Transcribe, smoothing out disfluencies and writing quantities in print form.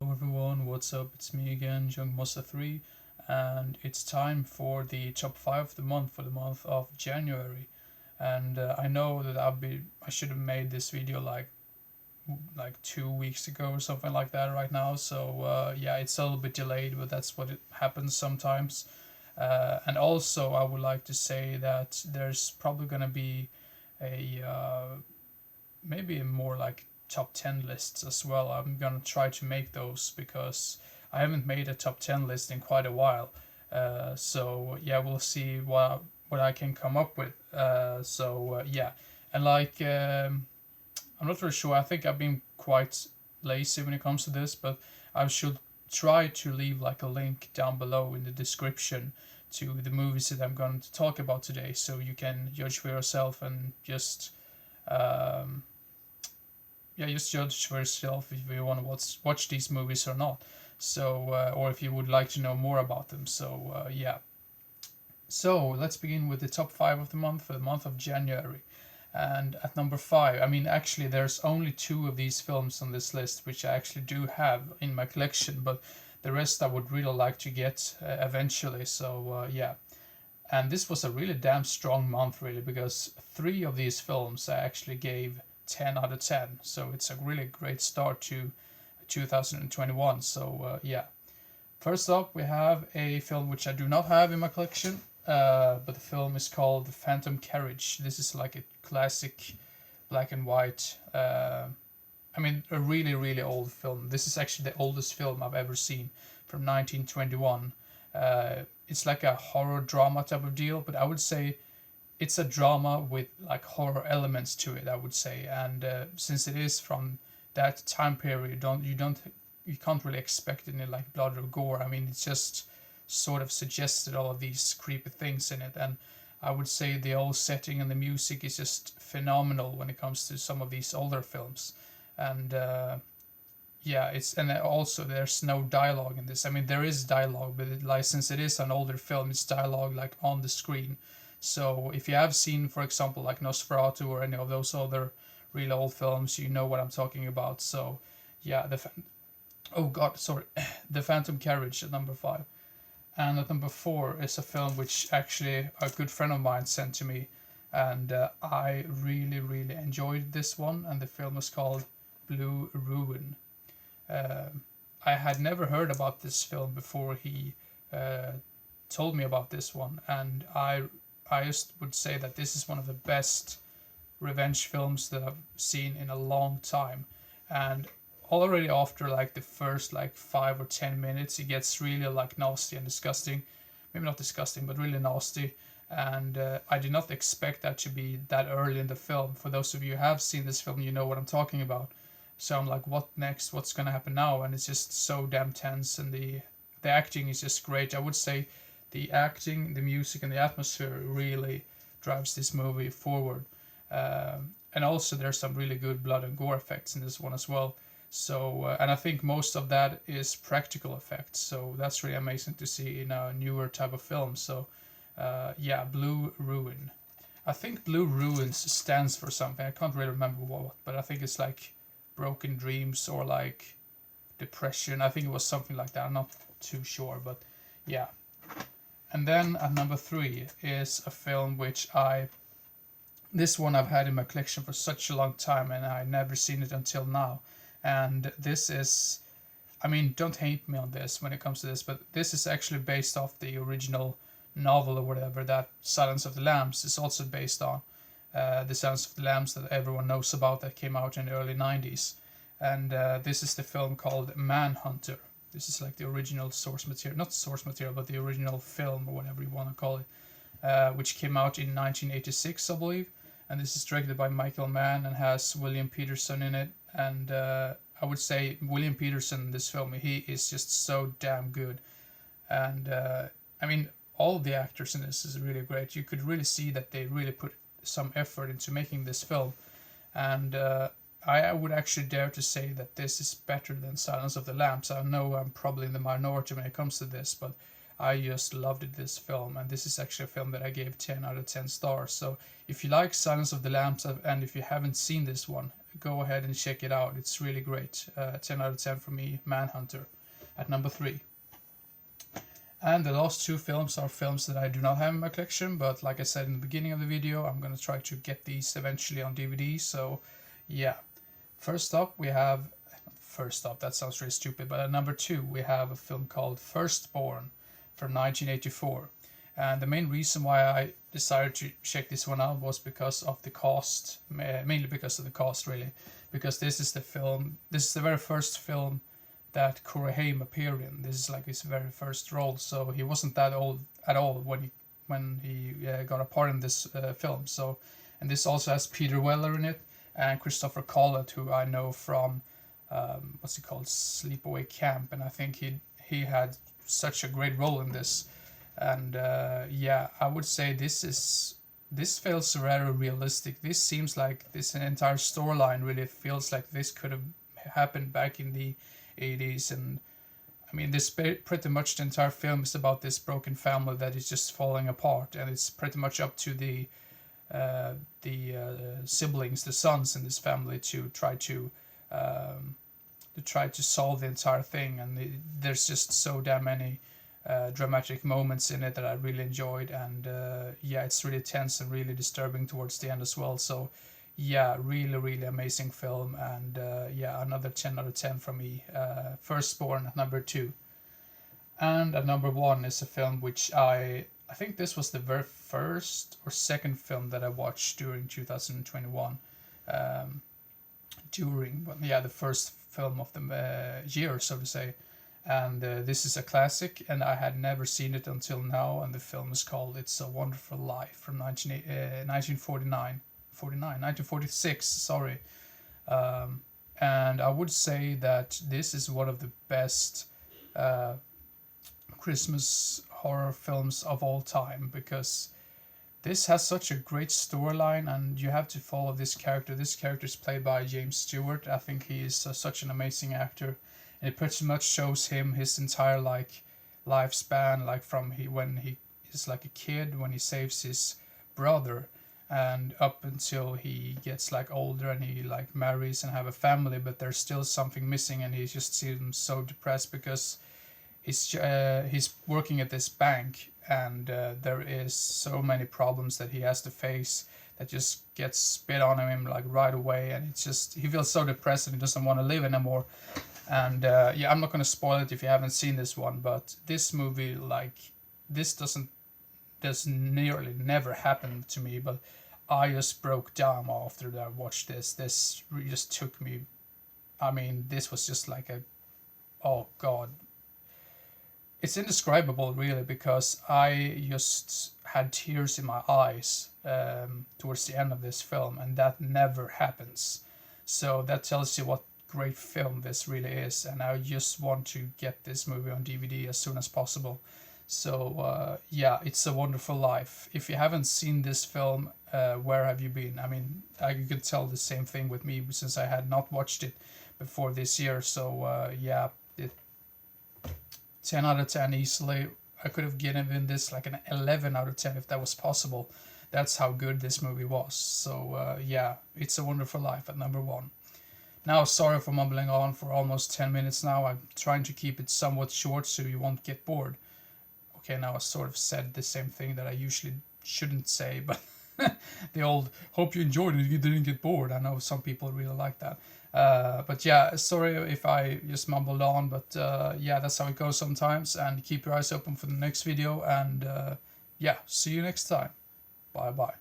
Hello everyone, what's up? It's me again, Jung Mossa 3, and it's time for the top 5 of the month for the month of January. And I know that I should have made this video like 2 weeks ago or something like that right now. So yeah, it's a little bit delayed, but that's what it happens sometimes. And also, I would like to say that there's probably gonna be a maybe a more like top 10 lists as well. I'm gonna try to make those because I haven't made a top 10 list in quite a while. So yeah, we'll see what I can come up with. Yeah, and I'm not really sure. I think I've been quite lazy when it comes to this, but I should try to leave like a link down below in the description to the movies that I'm going to talk about today, so you can judge for yourself and um, just judge for yourself if you want to watch these movies or not. So, or if you would like to know more about them. So, yeah. So let's begin with the top 5 of the month for the month of January. And at number 5, I mean, actually, there's only 2 of these films on this list, which I actually do have in my collection, but the rest I would really like to get eventually. So, yeah. And this was a really damn strong month, really, because 3 of these films I actually gave 10 out of 10. So it's a really great start to 2021. So, yeah. First up, we have a film which I do not have in my collection, but the film is called Phantom Carriage. This is like a classic black and white. I mean, a really, really old film. This is actually the oldest film I've ever seen, from 1921. It's like a horror drama type of deal, but I would say it's a drama with like horror elements to it. I would say, and since it is from that time period, you can't really expect any like blood or gore. I mean, it's just sort of suggested all of these creepy things in it, and I would say the whole setting and the music is just phenomenal when it comes to some of these older films, and yeah, it's and also there's no dialogue in this. I mean, there is dialogue, but since it is an older film, it's dialogue like on the screen. So if you have seen, for example, like Nosferatu or any of those other real old films, you know what I'm talking about. So yeah, oh god, sorry, the Phantom Carriage at number 5, and at number 4 is a film which actually a good friend of mine sent to me, and I really enjoyed this one, and the film is called Blue Ruin. I had never heard about this film before he uh, told me about this one, and I just would say that this is one of the best revenge films that I've seen in a long time, and already after like the first like 5 or 10 minutes, it gets really like nasty and disgusting. Maybe not disgusting, but really nasty. And I did not expect that to be that early in the film. For those of you who have seen this film, you know what I'm talking about. So I'm like, what next? What's gonna happen now? And it's just so damn tense, and the acting is just great. I would say the acting, the music, and the atmosphere really drives this movie forward. And also, there's some really good blood and gore effects in this one as well. So, and I think most of that is practical effects. So that's really amazing to see in a newer type of film. So, yeah, Blue Ruin. I think Blue Ruins stands for something. I can't really remember what, but I think it's like broken dreams or like depression. I think it was something like that. I'm not too sure, but yeah. And then at number 3 is a film which this one I've had in my collection for such a long time, and I never seen it until now. And this is, I mean, don't hate me on this when it comes to this, but this is actually based off the original novel or whatever that Silence of the Lambs is also based on. The Silence of the Lambs that everyone knows about, that came out in the early 90s. And this is the film called Manhunter. This is like the original source material, not source material, but the original film or whatever you want to call it, which came out in 1986, I believe. And this is directed by Michael Mann and has William Peterson in it. And I would say William Peterson in this film, he is just so damn good. And I mean, all the actors in this is really great. You could really see that they really put some effort into making this film. And I would actually dare to say that this is better than Silence of the Lambs. I know I'm probably in the minority when it comes to this, but I just loved this film, and this is actually a film that I gave 10 out of 10 stars. So if you like Silence of the Lambs and if you haven't seen this one, go ahead and check it out. It's really great. 10 out of 10 for me. Manhunter at number 3. And the last 2 films are films that I do not have in my collection, but like I said in the beginning of the video, I'm gonna try to get these eventually on DVD. So yeah, first up, that sounds really stupid, but at number 2 we have a film called Firstborn from 1984. And the main reason why I decided to check this one out was because of the cast, mainly because of the cast really, because this is the very first film that Corey Haim appeared in. This is like his very first role, so he wasn't that old at all when he got a part in this film. So, and this also has Peter Weller in it and Christopher Collett, who I know from what's it called, Sleepaway Camp, and I think he had such a great role in this. And yeah, I would say this feels very realistic. This seems like this entire storyline really feels like this could have happened back in the 80s. And I mean, this pretty much the entire film is about this broken family that is just falling apart, and it's pretty much up to the siblings, the sons in this family, to try to solve the entire thing. And there's just so damn many dramatic moments in it that I really enjoyed, and yeah, it's really tense and really disturbing towards the end as well. So yeah, really amazing film, and yeah, another 10 out of 10 from me. Firstborn at number 2. And at number 1 is a film which I think this was the very first or second film that I watched during 2021. The first film of the year, so to say. And this is a classic, and I had never seen it until now, and the film is called It's a Wonderful Life from 1946, sorry. And I would say that this is one of the best Christmas horror films of all time, because this has such a great storyline, and you have to follow this character. This character is played by James Stewart. I think he is such an amazing actor. And it pretty much shows him his entire lifespan, like from when he is like a kid, when he saves his brother, and up until he gets like older and he like marries and have a family, but there's still something missing, and he just seems so depressed because he's working at this bank, and there is so many problems that he has to face that just gets spit on him like right away, and it's just, he feels so depressed and he doesn't want to live anymore. And yeah, I'm not going to spoil it if you haven't seen this one, but this movie, like, this does nearly never happen to me, but I just broke down after I watched this. This just took me, I mean, this was just like oh God. It's indescribable, really, because I just had tears in my eyes towards the end of this film, and that never happens. So that tells you what great film this really is, and I just want to get this movie on DVD as soon as possible. So yeah, It's a Wonderful Life. If you haven't seen this film, where have you been? I mean, you could tell the same thing with me, since I had not watched it before this year. So yeah, 10 out of 10 easily. I could have given this like an 11 out of 10 if that was possible. That's how good this movie was. So yeah, It's a Wonderful Life at number 1. Now, sorry for mumbling on for almost 10 minutes now. I'm trying to keep it somewhat short so you won't get bored. Okay, now I sort of said the same thing that I usually shouldn't say, but the old, hope you enjoyed it, you didn't get bored. I know some people really like that. But yeah, sorry if I just mumbled on, but yeah, that's how it goes sometimes. And keep your eyes open for the next video, and yeah, see you next time. Bye bye.